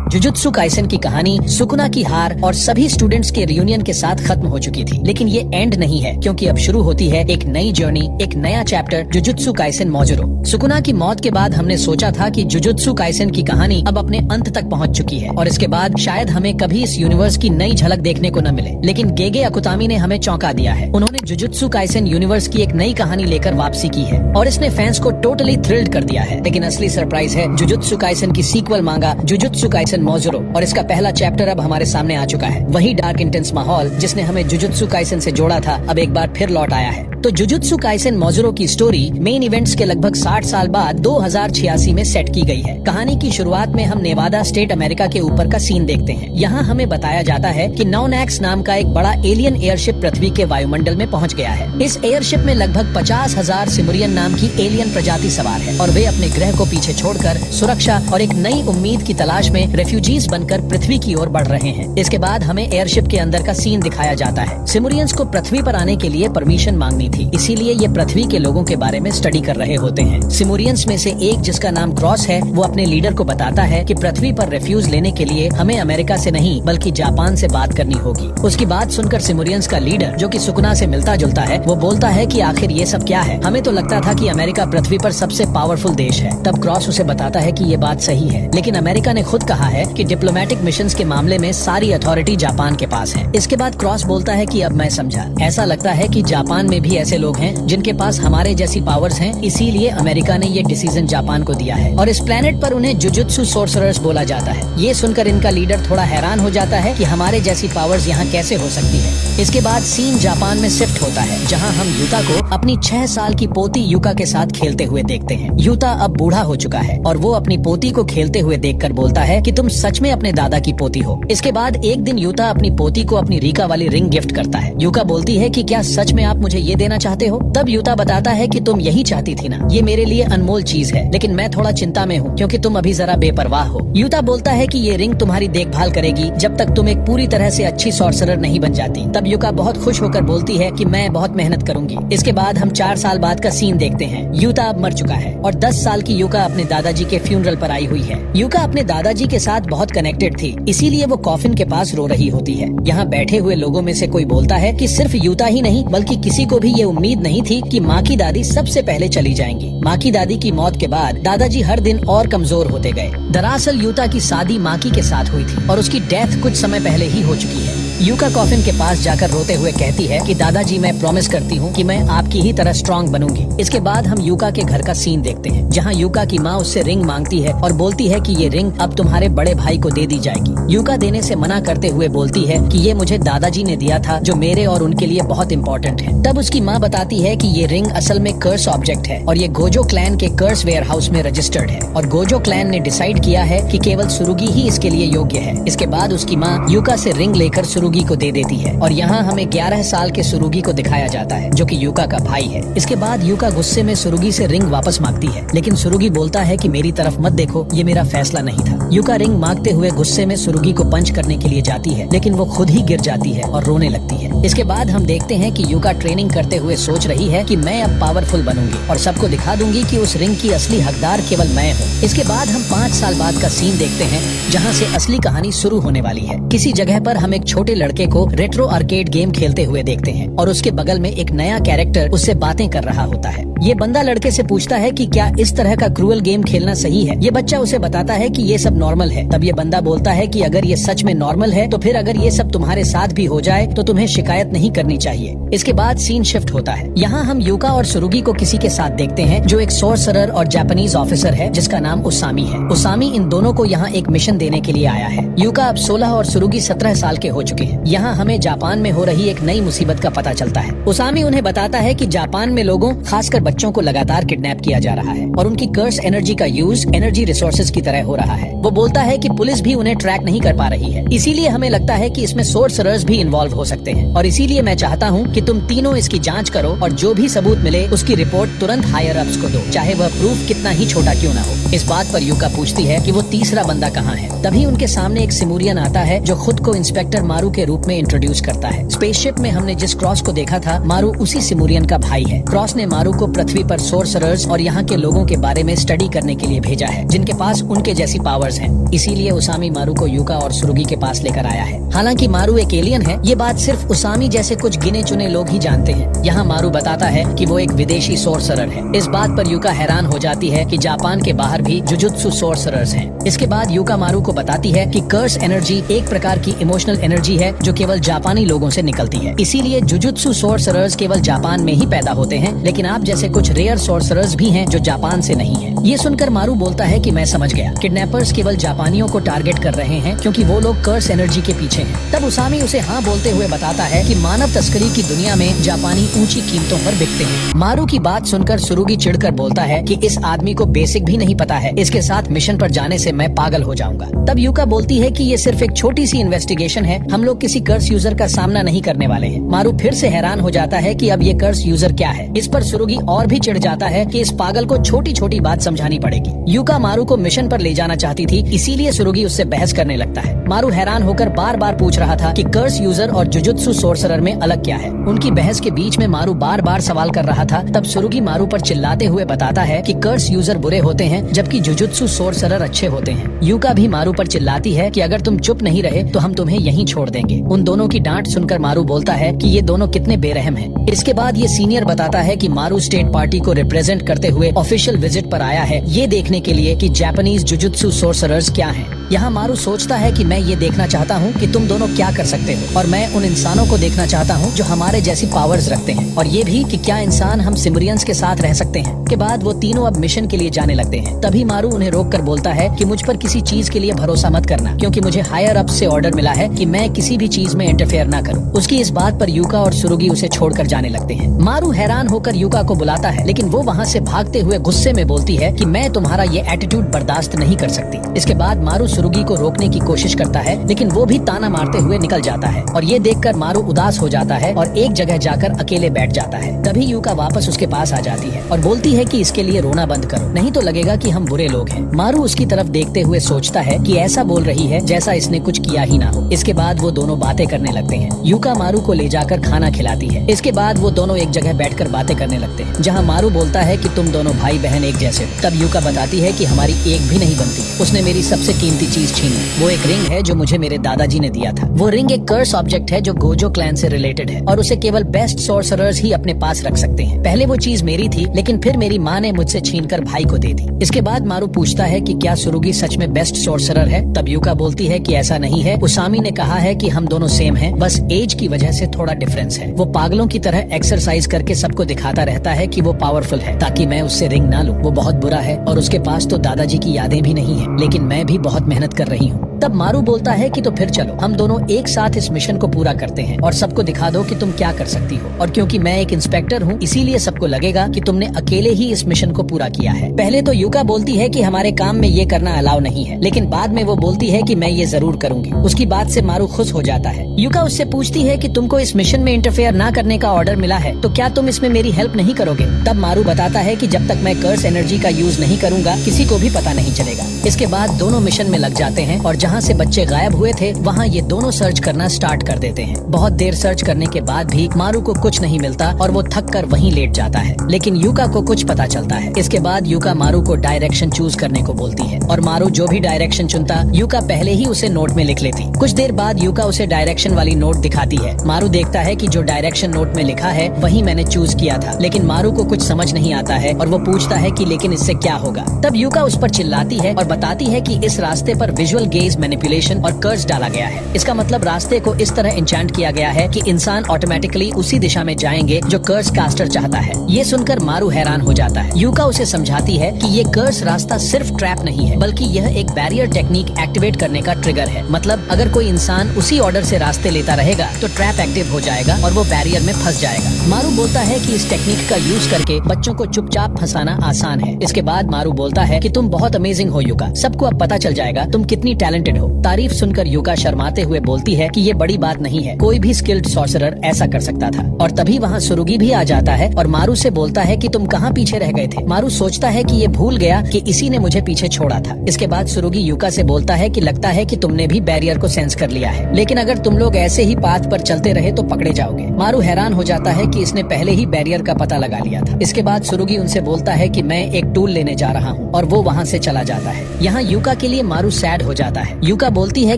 Jujutsu Kaisen की कहानी Sukuna की हार और सभी स्टूडेंट्स के रियूनियन के साथ खत्म हो चुकी थी, लेकिन ये एंड नहीं है क्योंकि अब शुरू होती है एक नई जर्नी, एक नया चैप्टर जुजुत्सु काइसेन मोजोरो। सुकुना की मौत के बाद हमने सोचा था कि जुजुत्सु काइसेन की कहानी अब अपने अंत तक पहुंच चुकी है और इसके बाद शायद हमें कभी इस यूनिवर्स की नई झलक देखने को न मिले, लेकिन गेगे अकुतामी ने हमें चौंका दिया है। उन्होंने जुजुत्सु काइसेन यूनिवर्स की एक नई कहानी लेकर वापसी की है और इसने फैंस को टोटली थ्रिल्ड कर दिया है। लेकिन असली सरप्राइज है जुजुत्सु काइसेन की सीक्वल मांगा जुजुत्सु काइसेन मोजोरो और इसका पहला चैप्टर अब हमारे सामने आ चुका है। वही डार्क इंटेंस माहौल जिसने हमें जुजुत्सु काइसेन से जोड़ा था अब एक बार फिर लौट आया है। तो जुजुत्सु काइसेन मोजोरो की स्टोरी मेन इवेंट्स के लगभग 60 साल बाद 2086 में सेट की गई है। कहानी की शुरुआत में हम नेवादा स्टेट अमेरिका के ऊपर का सीन देखते हैं। यहाँ हमें बताया जाता है कि नौनैक्स नाम का एक बड़ा एलियन एयरशिप पृथ्वी के वायुमंडल में पहुँच गया है। इस एयरशिप में लगभग 50,000 सिमुरियन नाम की एलियन प्रजाति सवार है और वे अपने ग्रह को पीछे छोड़कर सुरक्षा और एक नई उम्मीद की तलाश में रेफ्यूजीज बनकर पृथ्वी की ओर बढ़ रहे हैं। इसके बाद हमें एयरशिप के अंदर का सीन दिखाया जाता है। सिमुरियंस को पृथ्वी पर आने के लिए परमिशन मांगनी थी, इसीलिए ये पृथ्वी के लोगों के बारे में स्टडी कर रहे होते हैं। सिमुरियंस में से एक जिसका नाम क्रॉस है वो अपने लीडर को बताता है कि पृथ्वी पर रेफ्यूज लेने के लिए हमें अमेरिका से नहीं बल्कि जापान से बात करनी होगी। उसकी बात सुनकर सिमुरियंस का लीडर जो कि सुकुना से मिलता जुलता है वो बोलता है कि आखिर ये सब क्या है, हमें तो लगता था कि अमेरिका पृथ्वी पर सबसे पावरफुल देश है। तब क्रॉस उसे बताता है कि ये बात सही है, लेकिन अमेरिका ने खुद कहा है कि डिप्लोमेटिक मिशंस के मामले में सारी अथॉरिटी जापान के पास है। इसके बाद क्रॉस बोलता है कि अब मैं समझा, ऐसा लगता है कि जापान में भी ऐसे लोग हैं जिनके पास हमारे जैसी पावर्स हैं, इसीलिए अमेरिका ने ये डिसीजन जापान को दिया है और इस प्लेनेट पर उन्हें जुजुत्सु सोर्सरर्स बोला जाता है। ये सुनकर इनका लीडर थोड़ा हैरान हो जाता है कि हमारे जैसी पावर्स यहाँ कैसे हो सकती है। इसके बाद सीन जापान में शिफ्ट होता है जहाँ हम यूता को अपनी 6 साल की पोती युका के साथ खेलते हुए देखते हैं। यूता अब बूढ़ा हो चुका है और वो अपनी पोती को खेलते हुए देखकर बोलता है कि तुम सच में अपने दादा की पोती हो। इसके बाद एक दिन यूता अपनी पोती को अपनी रीका वाली रिंग गिफ्ट करता है। युका बोलती है कि क्या सच में आप मुझे ये देना चाहते हो? तब यूता बताता है कि तुम यही चाहती थी ना, ये मेरे लिए अनमोल चीज है, लेकिन मैं थोड़ा चिंता में हूँ क्योंकि तुम अभी जरा बेपरवाह हो। यूता बोलता है कि ये रिंग तुम्हारी देखभाल करेगी जब तक तुम एक पूरी तरह से अच्छी सॉर्सरर नहीं बन जाती। तब युका बहुत खुश होकर बोलती है कि मैं बहुत मेहनत करूंगी। इसके बाद हम 4 साल बाद का सीन देखते हैं। यूता अब मर चुका है और 10 साल की युका अपने दादाजी के फ्यूनरल पर आई हुई है। युका अपने दादाजी के साथ बहुत कनेक्टेड थी, इसीलिए वो कॉफिन के पास रो रही होती है। यहाँ बैठे हुए लोगों में से कोई बोलता है कि सिर्फ यूता ही नहीं बल्कि किसी को भी ये उम्मीद नहीं थी कि माँ की दादी सबसे पहले चली जाएंगी। माँ की दादी की मौत के बाद दादाजी हर दिन और कमजोर होते गए। दरअसल यूता की शादी माकी के साथ हुई थी और उसकी डेथ कुछ समय पहले ही हो चुकी है। यूका कॉफिन के पास जाकर रोते हुए कहती है कि दादाजी मैं प्रॉमिस करती हूँ कि मैं आपकी ही तरह स्ट्रॉन्ग बनूंगी। इसके बाद हम यूका के घर का सीन देखते हैं जहाँ यूका की माँ उससे रिंग मांगती है और बोलती है कि ये रिंग अब तुम्हारे बड़े भाई को दे दी जाएगी। यूका देने से मना करते हुए बोलती है कि ये मुझे दादाजी ने दिया था जो मेरे और उनके लिए बहुत इम्पोर्टेंट है। तब उसकी माँ बताती है कि ये रिंग असल में कर्स ऑब्जेक्ट है और ये गोजो क्लैन के कर्स वेयर हाउस में रजिस्टर्ड है और गोजो क्लैन ने डिसाइड किया है कि केवल सुरुगी ही इसके लिए योग्य है। इसके बाद उसकी माँ यूका से रिंग लेकर सुरुगी को दे देती है और यहाँ हमें 11 साल के सुरुगी को दिखाया जाता है जो कि यूका का भाई है। इसके बाद यूका गुस्से में सुरुगी से रिंग वापस मांगती है, लेकिन सुरुगी बोलता है कि मेरी तरफ मत देखो, ये मेरा फैसला नहीं था। यूका रिंग मांगते हुए गुस्से में सुरुगी को पंच करने के लिए जाती है, लेकिन वो खुद ही गिर जाती है और रोने लगती है। इसके बाद हम देखते हैं कि यूका ट्रेनिंग करते हुए सोच रही है कि मैं अब पावरफुल बनूंगी और सबको दिखा दूंगी कि उस रिंग की असली हकदार केवल मैं हूँ। इसके बाद हम 5 साल बाद का सीन देखते हैं जहाँ से असली कहानी शुरू होने वाली है। किसी जगह पर हम एक छोटे लड़के को रेट्रो आर्केड गेम खेलते हुए देखते हैं और उसके बगल में एक नया कैरेक्टर उससे बातें कर रहा होता है। ये बंदा लड़के से पूछता है कि क्या इस तरह का क्रूअल गेम खेलना सही है। ये बच्चा उसे बताता है कि ये सब नॉर्मल है। तब ये बंदा बोलता है कि अगर ये सच में नॉर्मल है तो फिर अगर ये सब तुम्हारे साथ भी हो जाए तो तुम्हें शिकायत नहीं करनी चाहिए। इसके बाद सीन शिफ्ट होता है। यहाँ हम यूका और सुरुगी को किसी के साथ देखते हैं जो एक सोर्सरर और जापानीज ऑफिसर है जिसका नाम उसामी है। उसामी इन दोनों को यहाँ एक मिशन देने के लिए आया है। यूका अब 16 और सुरुगी 17 साल के हो चुके हैं। यहाँ हमें जापान में हो रही एक नई मुसीबत का पता चलता है। उसामी उन्हें बताता है कि जापान में लोगों खासकर बच्चों को लगातार किडनैप किया जा रहा है और उनकी कर्स एनर्जी का यूज एनर्जी रिसोर्सेज की तरह हो रहा है। वो बोलता है कि पुलिस भी उन्हें ट्रैक नहीं कर पा रही है, इसीलिए हमें लगता है कि इसमें सोर्सरर्स भी इन्वॉल्व हो सकते हैं और इसीलिए मैं चाहता हूँ कि तुम तीनों इसकी जांच करो और जो भी सबूत मिले उसकी रिपोर्ट तुरंत हायर अप्स को दो, चाहे वह प्रूफ कितना ही छोटा क्यों ना हो। इस बात पर यूका पूछती है कि वो तीसरा बंदा कहाँ है। तभी उनके सामने एक सिमुरियन आता है जो खुद को इंस्पेक्टर मारू के रूप में इंट्रोड्यूस करता है। स्पेसशिप में हमने जिस क्रॉस को देखा था, मारू उसी सिमुरियन का भाई है। क्रॉस ने मारू को पृथ्वी पर सोर्सरर्स और यहाँ के लोगों के बारे में स्टडी करने के लिए भेजा है, जिनके पास उनके जैसी पावर्स हैं। इसीलिए उसामी मारू को यूका और सुरुगी के पास लेकर आया है। हालांकि मारू एक एलियन है, ये बात सिर्फ उसामी जैसे कुछ गिने चुने लोग ही जानते हैं। यहाँ मारू बताता है कि वो एक विदेशी सोर्सरर है। इस बात पर यूका हैरान हो जाती है कि जापान के बाहर भी जुजुत्सु सोर्सरर्स हैं। इसके बाद यूका मारू को बताती है कि कर्स एनर्जी एक प्रकार की इमोशनल एनर्जी है जो केवल जापानी लोगों से निकलती है। इसीलिए जुजुत्सु सोर्सरर्स केवल जापान में ही पैदा होते हैं, लेकिन आप जैसे कुछ रेयर सोर्सरर्स भी हैं जो जापान से नहीं है। ये सुनकर मारू बोलता है कि मैं समझ गया, किडनैपर्स केवल जापानियों को टारगेट कर रहे हैं क्योंकि वो लोग कर्स एनर्जी के पीछे हैं। तब उसामी उसे हाँ बोलते हुए बताता है कि मानव तस्करी की दुनिया में जापानी ऊंची कीमतों पर बिकते हैं। मारू की बात सुनकर सुरुगी चिढ़कर बोलता है कि इस आदमी को बेसिक भी नहीं पता है, इसके साथ मिशन पर जाने से मैं पागल हो जाऊंगा। तब यूका बोलती है कि ये सिर्फ एक छोटी सी इन्वेस्टिगेशन है, हम लोग किसी कर्स यूजर का सामना नहीं करने वाले हैं। मारू फिर से हैरान हो जाता है कि अब ये कर्स यूजर क्या है। इस पर सुरुगी और भी चिढ़ जाता है कि इस पागल को छोटी छोटी बात समझानी पड़ेगी। यूका मारू को मिशन पर ले जाना चाहती थी, इसीलिए सुरुगी उससे बहस करने लगता है। मारू हैरान होकर बार बार पूछ रहा था कि कर्स यूजर और जुजुत्सु सोर्सरर में अलग क्या है। उनकी बहस के बीच में मारू बार बार सवाल कर रहा था। तब सुरुगी मारू पर चिल्लाते हुए बताता है कि कर्स यूजर बुरे होते हैं जबकि जुजुत्सु सोर्सरर अच्छे होते हैं। यूका भी मारू पर चिल्लाती है कि अगर तुम चुप नहीं रहे तो हम तुम्हें यहीं छोड़ देंगे। उन दोनों की डांट सुनकर मारू बोलता है कि ये दोनों कितने बेरहम हैं। इसके बाद ये सीनियर बताता है कि मारू स्टेट पार्टी को रिप्रेजेंट करते हुए ऑफिशियल विजिट पर आया है, ये देखने के लिए कि जापानीज जुजुत्सु सोर्सरर्स क्या हैं। यहाँ मारू सोचता है कि मैं ये देखना चाहता हूँ कि तुम दोनों क्या कर सकते हो, और मैं उन इंसानों को देखना चाहता हूँ जो हमारे जैसी पावर्स रखते हैं, और ये भी कि क्या इंसान हम सिमरियंस के साथ रह सकते हैं। के बाद वो तीनों अब मिशन के लिए जाने लगते हैं। तभी मारू उन्हें रोक कर बोलता है कि मुझ पर किसी चीज के लिए भरोसा मत करना, क्योंकि मुझे हायर अप से ऑर्डर मिला है कि मैं किसी भी चीज में इंटरफेयर ना करूँ। उसकी इस बात पर यूका और सुरुगी उसे छोड़कर जाने लगते हैं। मारू हैरान होकर यूका को बुलाता है, लेकिन वो वहाँ से भागते हुए गुस्से में बोलती है कि मैं तुम्हारा ये एटीट्यूड बर्दाश्त नहीं कर सकती। इसके बाद मारू सुरुगी को रोकने की कोशिश करता है, लेकिन वो भी ताना मारते हुए निकल जाता है, और ये देखकर मारू उदास हो जाता है और एक जगह जाकर अकेले बैठ जाता है। तभी यूका वापस उसके पास आ जाती है और बोलती है कि इसके लिए रोना बंद करो, नहीं तो लगेगा कि हम बुरे लोग हैं। मारू उसकी तरफ देखते हुए सोचता है कि ऐसा बोल रही है जैसा इसने कुछ किया ही ना हो। इसके बाद वो दोनों बातें करने लगते हैं। यूका मारू को ले जाकर खाना खिलाती है। इसके बाद वो दोनों एक जगह बैठकर बातें करने लगते हैं, जहाँ मारू बोलता है कि तुम दोनों भाई बहन एक जैसे हो। तब यूका बताती है कि हमारी एक भी नहीं बनती, उसने मेरी सबसे कीमती चीज छीनी। वो एक रिंग है जो मुझे मेरे दादाजी ने दिया था। वो रिंग एक कर्स ऑब्जेक्ट है जो गोजो क्लैन से रिलेटेड है, और उसे केवल बेस्ट सोर्सरर्स ही अपने पास रख सकते हैं। पहले वो चीज मेरी थी, लेकिन फिर मेरी माँ ने मुझसे छीनकर भाई को दे दी। इसके बाद मारू पूछता है कि क्या सुरुगी सच में बेस्ट सोर्सरर है। तब यूका बोलती है कि ऐसा नहीं है, उसामी ने कहा है कि हम दोनों सेम हैं, बस एज की वजह से थोड़ा डिफरेंस है। वो पागलों की तरह एक्सरसाइज करके सबको दिखाता रहता है कि वो पावरफुल है, ताकि मैं उससे रिंग ना लूं। वो बहुत बुरा है और उसके पास तो दादाजी की यादें भी नहीं है, लेकिन मैं भी बहुत मेहनत कर रही हूँ। तब मारू बोलता है कि तो फिर चलो हम दोनों एक साथ इस मिशन को पूरा करते हैं और सबको दिखा दो कि तुम क्या कर सकती हो। और क्योंकि मैं एक इंस्पेक्टर हूँ, इसीलिए सबको लगेगा कि तुमने अकेले ही इस मिशन को पूरा किया है। पहले तो यूका बोलती है कि हमारे काम में ये करना अलाउ नहीं है, लेकिन बाद में वो बोलती है कि मैं ये जरूर करूंगी। उसकी बात से मारू खुश हो जाता है। यूका उससे पूछती है कि तुमको इस मिशन में इंटरफेयर ना करने का ऑर्डर मिला है, तो क्या तुम इसमें मेरी हेल्प नहीं करोगे। तब मारू बताता है कि जब तक मैं कर्स एनर्जी का यूज नहीं करूंगा, किसी को भी पता नहीं चलेगा। इसके बाद दोनों मिशन में लग जाते हैं, और जहाँ से बच्चे गायब हुए थे वहाँ ये दोनों सर्च करना स्टार्ट कर देते हैं। बहुत देर सर्च करने के बाद भी मारू को कुछ नहीं मिलता और वो थक कर वहीं लेट जाता है, लेकिन यूका को कुछ पता चलता है। इसके बाद यूका मारू को डायरेक्शन चूज करने को बोलती है, और मारू जो भी डायरेक्शन चुनता यूका पहले ही उसे नोट में लिख लेती। कुछ देर बाद यूका उसे डायरेक्शन वाली नोट दिखाती है। मारू देखता है कि जो डायरेक्शन नोट में लिखा है वही मैंने चूज किया था, लेकिन मारू को कुछ समझ नहीं आता है और वो पूछता है कि लेकिन इससे क्या होगा। तब यूका उस पर चिल्लाती है और बताती है कि इस रास्ते पर विजुअल गेज मैनिपुलेशन और कर्स डाला गया है। इसका मतलब रास्ते को इस तरह इंचेंट किया गया है कि इंसान ऑटोमेटिकली उसी दिशा में जाएंगे जो कर्स कास्टर चाहता है। ये सुनकर मारू हैरान हो जाता है। यूका उसे समझाती है कि ये कर्स रास्ता सिर्फ ट्रैप नहीं है, बल्कि यह एक बैरियर टेक्निक एक्टिवेट करने का ट्रिगर है। मतलब अगर कोई इंसान उसी ऑर्डर से रास्ते लेता रहेगा तो ट्रैप एक्टिव हो जाएगा और वो बैरियर में फंस जाएगा। मारू बोलता है कि इस टेक्निक का यूज करके बच्चों को चुपचाप फंसाना आसान है। इसके बाद मारू बोलता है कि तुम बहुत अमेजिंग हो यूका, सबको अब पता चल जाएगा तुम कितनी टैलेंटेड हो। तारीफ सुनकर यूका शर्माते हुए बोलती है कि ये बड़ी बात नहीं है, कोई भी स्किल्ड सॉर्सरर ऐसा कर सकता था। और तभी वहाँ सुरुगी भी आ जाता है और मारू से बोलता है कि तुम कहाँ पीछे रह गए थे। मारू सोचता है कि ये भूल गया कि इसी ने मुझे पीछे छोड़ा था। इसके बाद सुरुगी यूका से बोलता है कि लगता है कि तुमने भी बैरियर को सेंस कर लिया है, लेकिन अगर तुम लोग ऐसे ही पाथ पर चलते रहे तो पकड़े जाओगे। मारू हैरान हो जाता है कि इसने पहले ही बैरियर का पता लगा लिया था। इसके बाद सुरुगी उनसे बोलता है कि मैं एक टूल लेने जा रहा हूँ और वो वहाँ से चला जाता है। यहाँ यूका के लिए मारू सैड हो जाता है। यूका बोलती है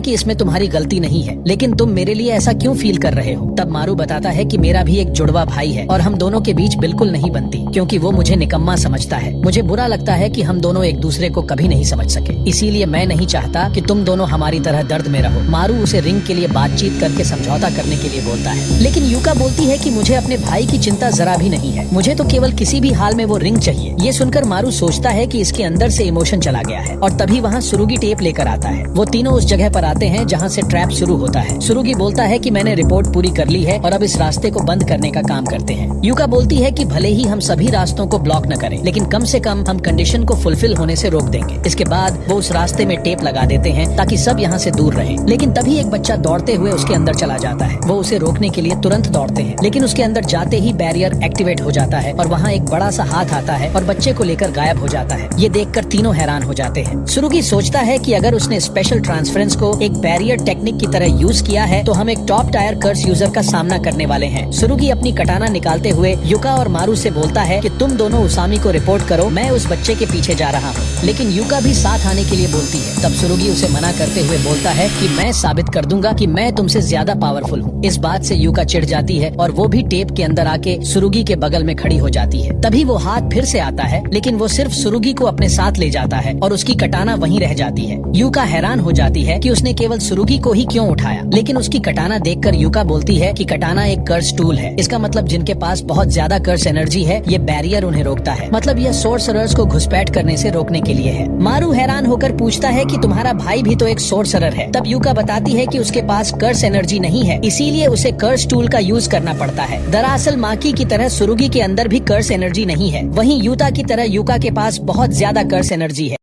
कि इसमें तुम्हारी गलती नहीं है, लेकिन तुम मेरे लिए ऐसा क्यों फील कर रहे हो। तब मारू बताता है कि मेरा भी एक जुड़वा भाई है और हम दोनों के बीच बिल्कुल नहीं बनती, क्योंकि वो मुझे निकम्मा समझता है। मुझे बुरा लगता है कि हम दोनों एक दूसरे को कभी नहीं समझ सके, इसीलिए मैं नहीं चाहता कि तुम दोनों हमारी तरह दर्द में रहो। मारू उसे रिंग के लिए बातचीत करके समझौता करने के लिए बोलता है, लेकिन यूका बोलती है कि मुझे अपने भाई की चिंता जरा भी नहीं है, मुझे तो केवल किसी भी हाल में वो रिंग चाहिए। ये सुनकर मारू सोचता है कि इसके अंदर से इमोशन चला गया है और तभी वहाँ सुरुगी टेप लेकर आता है। वो तीनों उस जगह पर आते हैं जहाँ से ट्रैप शुरू होता है। सुरुगी बोलता है कि मैंने रिपोर्ट पूरी कर ली है और अब इस रास्ते को बंद करने का काम करते हैं। यूका बोलती है कि भले ही हम सभी रास्तों को ब्लॉक न करें, लेकिन कम से कम हम कंडीशन को फुलफिल होने से रोक देंगे। इसके बाद वो उस रास्ते में टेप लगा देते हैं ताकि सब यहाँ से दूर रहें। लेकिन तभी एक बच्चा दौड़ते हुए उसके अंदर चला जाता है। वो उसे रोकने के लिए तुरंत दौड़ते हैं, लेकिन उसके अंदर जाते ही बैरियर एक्टिवेट हो जाता है और वहाँ एक बड़ा सा हाथ आता है और बच्चे को लेकर गायब हो जाता है। ये देखकर तीनों हैरान हो जाते हैं। सुरुगी सोचता है कि अगर उसने स्पेशल ट्रांसफरेंस को एक बैरियर टेक्निक की तरह यूज किया है तो हम एक टॉप टायर कर्स यूजर का सामना करने वाले हैं। सुरुगी अपनी कटाना निकालते हुए यूका और मारू से बोलता है कि तुम दोनों उसामी को रिपोर्ट करो, मैं उस बच्चे के पीछे जा रहा हूँ। लेकिन यूका भी साथ आने के लिए बोलती है। तब सुरुगी उसे मना करते हुए बोलता है कि मैं साबित कर दूंगा कि मैं तुमसे ज्यादा पावरफुल हूँ। इस बात से यूका चिढ़ जाती है और वो भी टेप के अंदर आके सुरुगी के बगल में खड़ी हो जाती है। तभी वो हाथ फिर से आता है, लेकिन वो सिर्फ सुरुगी को अपने साथ ले जाता है और उसकी कटाना वहीं रह जाती है। यूका हैरान हो जाती है कि उसने केवल सुरुगी को ही क्यों उठाया, लेकिन उसकी कटाना देखकर यूका बोलती है कि कटाना एक कर्स टूल है। इसका मतलब जिनके पास बहुत ज्यादा कर्स एनर्जी है, ये बैरियर उन्हें रोकता है। मतलब यह सोर्सरर्स को घुसपैठ करने से रोकने के लिए है। मारू हैरान होकर पूछता है कि तुम्हारा भाई भी तो एक सोर्सरर है। तब यूका बताती है कि उसके पास कर्स एनर्जी नहीं है, इसीलिए उसे कर्स टूल का यूज करना पड़ता है। दरअसल माकी की तरह सुरुगी के अंदर भी कर्स एनर्जी नहीं है, वहीं यूता की तरह यूका के पास बहुत ज्यादा कर्स एनर्जी है।